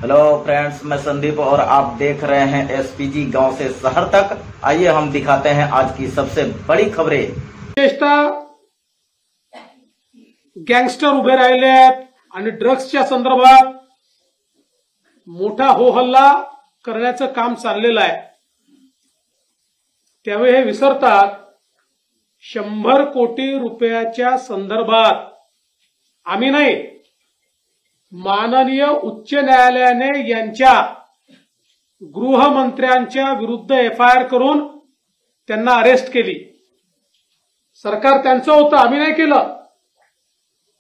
Hello friends, मैं संदीप और आप देख रहे हैं एसपीजी गांव से शहर तक। आइए हम दिखाते हैं आज की सबसे बड़ी खबरें। विशेषतः गँगस्टर उभे राहिले आहेत आणि ड्रग्सच्या संदर्भात मोठा हो हल्ला करण्याचं काम चाललेलं आहे। त्यावेळी हे विसरतात 100 कोटी रुपयाच्या संदर्भात आम्ही नाही, माननीय उच्च न्यायालयाने यांच्या गृहमंत्र्यांच्या विरुद्ध एफआयआर करून त्यांना अरेस्ट केली। सरकार त्यांचं होतं, आम्ही नाही केलं।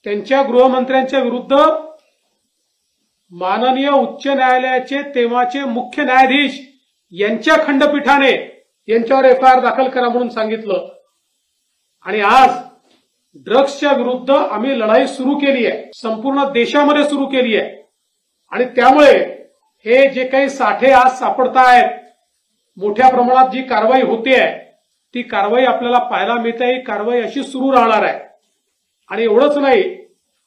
त्यांच्या गृहमंत्र्यांच्या विरुद्ध माननीय उच्च न्यायालयाचे तेव्हाचे मुख्य न्यायाधीश यांच्या खंडपीठाने यांच्यावर एफआयआर दाखल करा म्हणून सांगितलं। आणि आज ड्रग्सच्या विरुद्ध आम्ही लढाई सुरू केली आहे, संपूर्ण देशामध्ये सुरू केली आहे। आणि त्यामुळे हे जे काही साठे आज सापडतायत, मोठ्या प्रमाणात जी कारवाई होते आहे ती कारवाई आपल्याला पाहायला मिळते। ही कारवाई अशी सुरू राहणार आहे। आणि एवढंच नाही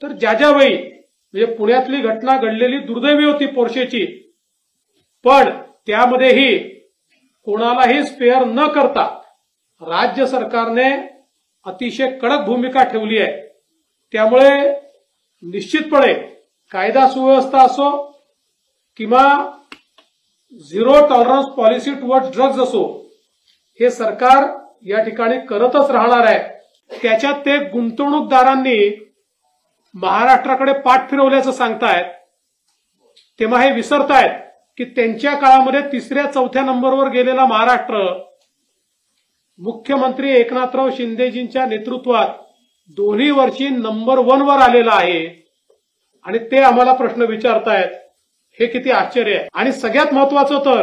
तर ज्या वेळी म्हणजे पुण्यातली घटना घडलेली दुर्दैवी होती पोर्शेची, पण त्यामध्येही कोणालाही स्पेअर न करता राज्य सरकारने अतिशय कडक भूमिका ठेवली आहे। त्यामुळे निश्चितपणे कायदा सुव्यवस्था असो किंवा zero tolerance policy towards drugs असो, हे सरकार या ठिकाणी करतच राहणार आहे। त्याच्यात ते गुंतवणूकदारांनी महाराष्ट्राकडे पाठ फिरवल्याचं सांगतायत, तेव्हा हे विसरतायत की त्यांच्या काळामध्ये 3ऱ्या-4थ्या नंबरवर गेलेला महाराष्ट्र मुख्यमंत्री एकनाथराव शिंदेजींच्या नेतृत्वात दोन्ही वर्षी नंबर 1 वर आलेला आहे। आणि ते आम्हाला प्रश्न विचारतायत, हे किती आश्चर्य आहे। आणि सगळ्यात महत्वाचं तर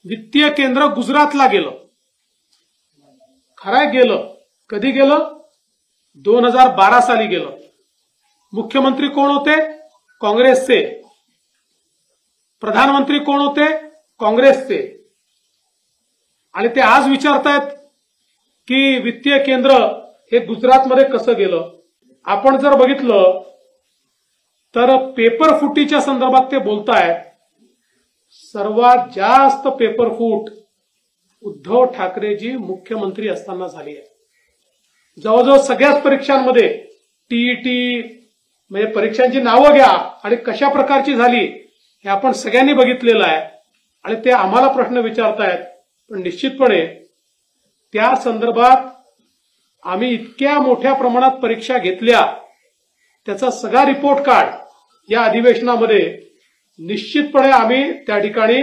वित्तीय केंद्र गुजरातला गेलं। खरंय गेलं, कधी गेलं? 2012 साली गेलं। मुख्यमंत्री कोण होते? काँग्रेसचे। प्रधानमंत्री कोण होते? काँग्रेसचे। आणि ते आज विचारतायत की वित्तीय केंद्र हे गुजरातमध्ये कसं गेलं। आपण जर बघितलं तर पेपर फुटीच्या संदर्भात ते बोलतायत। सर्वात जास्त पेपर फूट उद्धव ठाकरेजी मुख्यमंत्री असताना झाली आहे। जवळजवळ सगळ्याच परीक्षांमध्ये टीईटी म्हणजे परीक्षांची नावं घ्या आणि कशा प्रकारची झाली हे आपण सगळ्यांनी बघितलेलं आहे। आणि ते आम्हाला प्रश्न विचारतायत, पण निश्चितपणे त्या संदर्भात आम्ही इतक्या मोठ्या प्रमाणात परीक्षा घेतल्या, त्याचा सगळा रिपोर्ट कार्ड या अधिवेशनामध्ये निश्चितपणे आम्ही त्या ठिकाणी